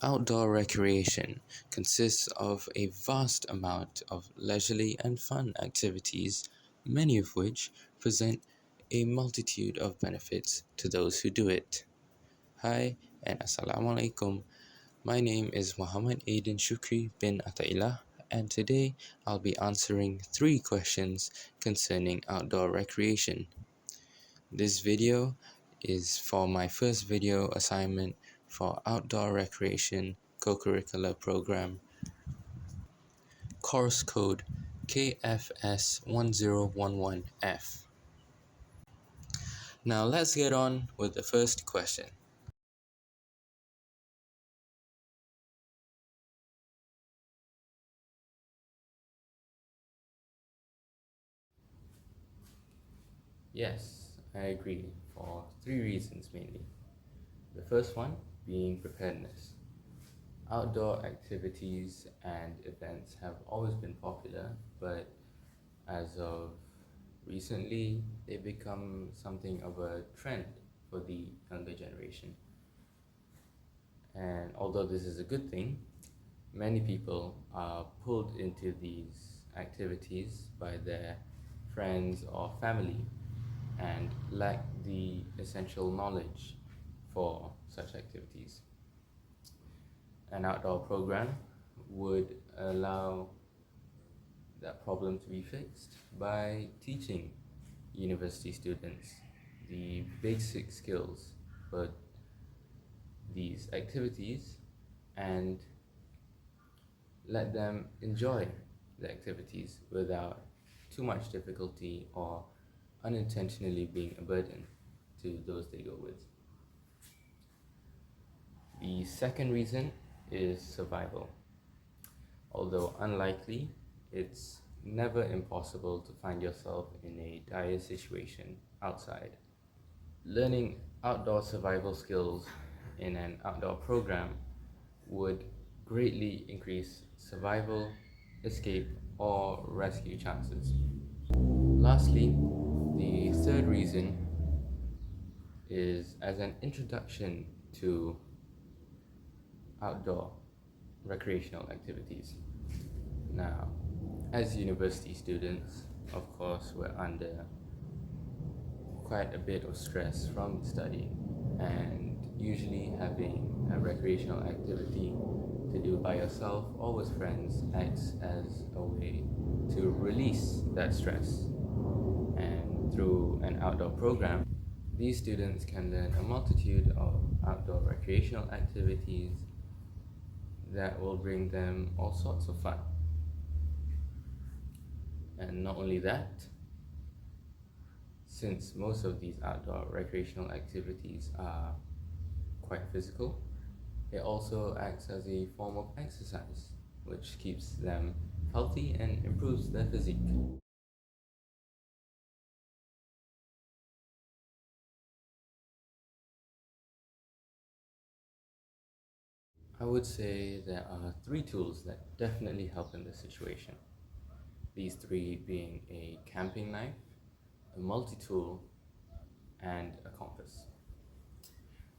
Outdoor recreation consists of a vast amount of leisurely and fun activities, many of which present a multitude of benefits to those who do it. Hi and Assalamualaikum. My name is Muhammad Aiden Shukri bin Atailah, and today I'll be answering 3 questions concerning outdoor recreation. This video is for my first video assignment for outdoor recreation co-curricular program, course code KFS1011F. Now let's get on with the first question. Yes, I agree for 3 reasons mainly. The first one being preparedness. Outdoor activities and events have always been popular, but as of recently, they've become something of a trend for the younger generation. And although this is a good thing, many people are pulled into these activities by their friends or family and lack the essential knowledge for such activities. An outdoor program would allow that problem to be fixed by teaching university students the basic skills for these activities and let them enjoy the activities without too much difficulty or unintentionally being a burden to those they go with. The second reason is survival. Although unlikely, it's never impossible to find yourself in a dire situation outside. Learning outdoor survival skills in an outdoor program would greatly increase survival, escape, or rescue chances. Lastly, the third reason is as an introduction to outdoor recreational activities. Now, as university students, of course, we're under quite a bit of stress from studying, and usually having a recreational activity to do by yourself or with friends acts as a way to release that stress. And through an outdoor program, these students can learn a multitude of outdoor recreational activities that will bring them all sorts of fun. And not only that, since most of these outdoor recreational activities are quite physical, it also acts as a form of exercise, which keeps them healthy and improves their physique. I would say there are 3 tools that definitely help in this situation. These 3 being a camping knife, a multi-tool, and a compass.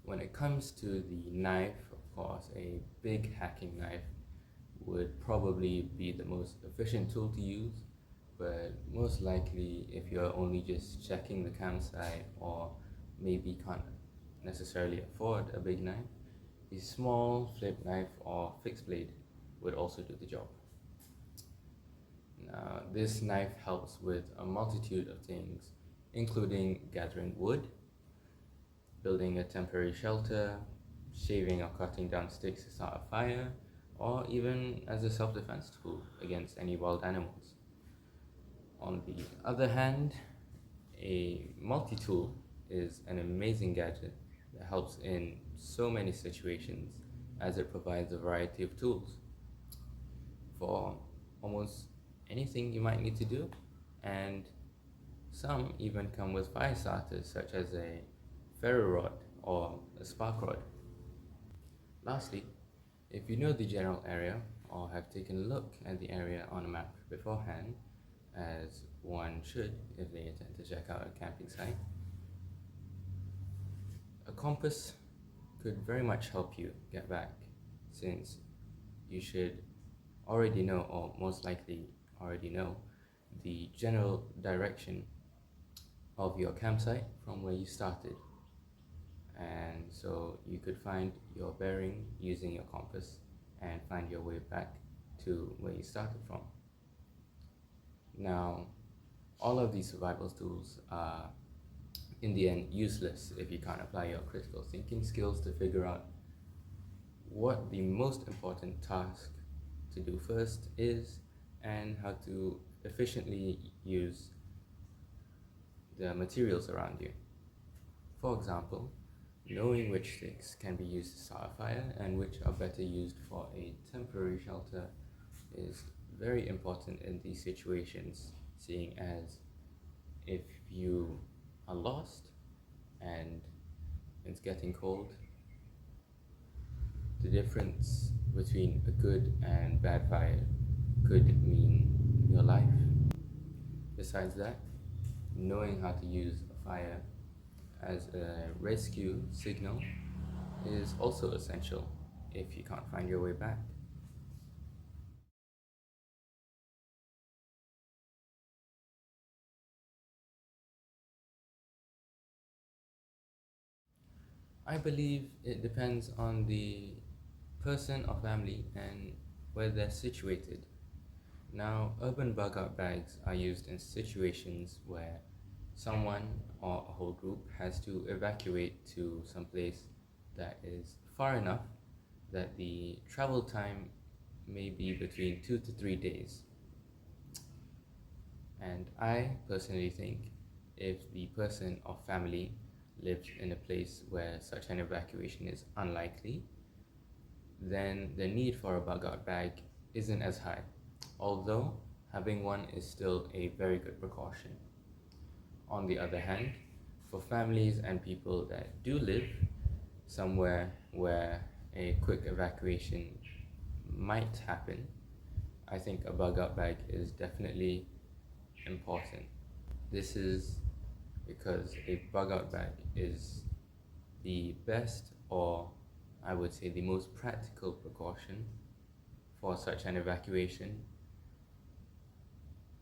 When it comes to the knife, of course, a big hacking knife would probably be the most efficient tool to use, but most likely if you're only just checking the campsite or maybe can't necessarily afford a big knife, a small flip knife or fixed blade would also do the job. Now, this knife helps with a multitude of things, including gathering wood, building a temporary shelter, shaving or cutting down sticks to start a fire, or even as a self-defense tool against any wild animals. On the other hand, a multi-tool is an amazing gadget that helps in so many situations as it provides a variety of tools for almost anything you might need to do, and some even come with fire starters such as a ferro rod or a spark rod. Lastly, if you know the general area or have taken a look at the area on a map beforehand, as one should if they intend to check out a camping site, a compass could very much help you get back since you should already know, or most likely already know, the general direction of your campsite from where you started. And so you could find your bearing using your compass and find your way back to where you started from. Now, all of these survival tools are in the end useless if you can't apply your critical thinking skills to figure out what the most important task to do first is and how to efficiently use the materials around you. For example, knowing which sticks can be used to start a fire and which are better used for a temporary shelter is very important in these situations, seeing as if you are lost and it's getting cold, the difference between a good and bad fire could mean your life. Besides that, knowing how to use a fire as a rescue signal is also essential if you can't find your way back. I believe it depends on the person or family and where they're situated. Now, urban bug out bags are used in situations where someone or a whole group has to evacuate to some place that is far enough that the travel time may be between 2 to 3 days. And I personally think if the person or family lives in a place where such an evacuation is unlikely, then the need for a bug out bag isn't as high, although having one is still a very good precaution. On the other hand, for families and people that do live somewhere where a quick evacuation might happen, I think a bug out bag is definitely important. This is because a bug out bag is the best, or I would say the most practical precaution for such an evacuation,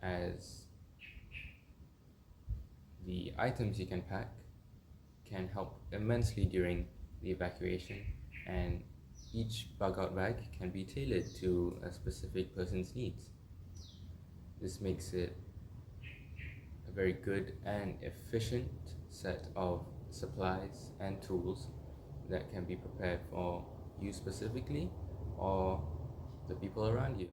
as the items you can pack can help immensely during the evacuation, and each bug out bag can be tailored to a specific person's needs. This makes it a very good and efficient set of supplies and tools that can be prepared for you specifically or the people around you.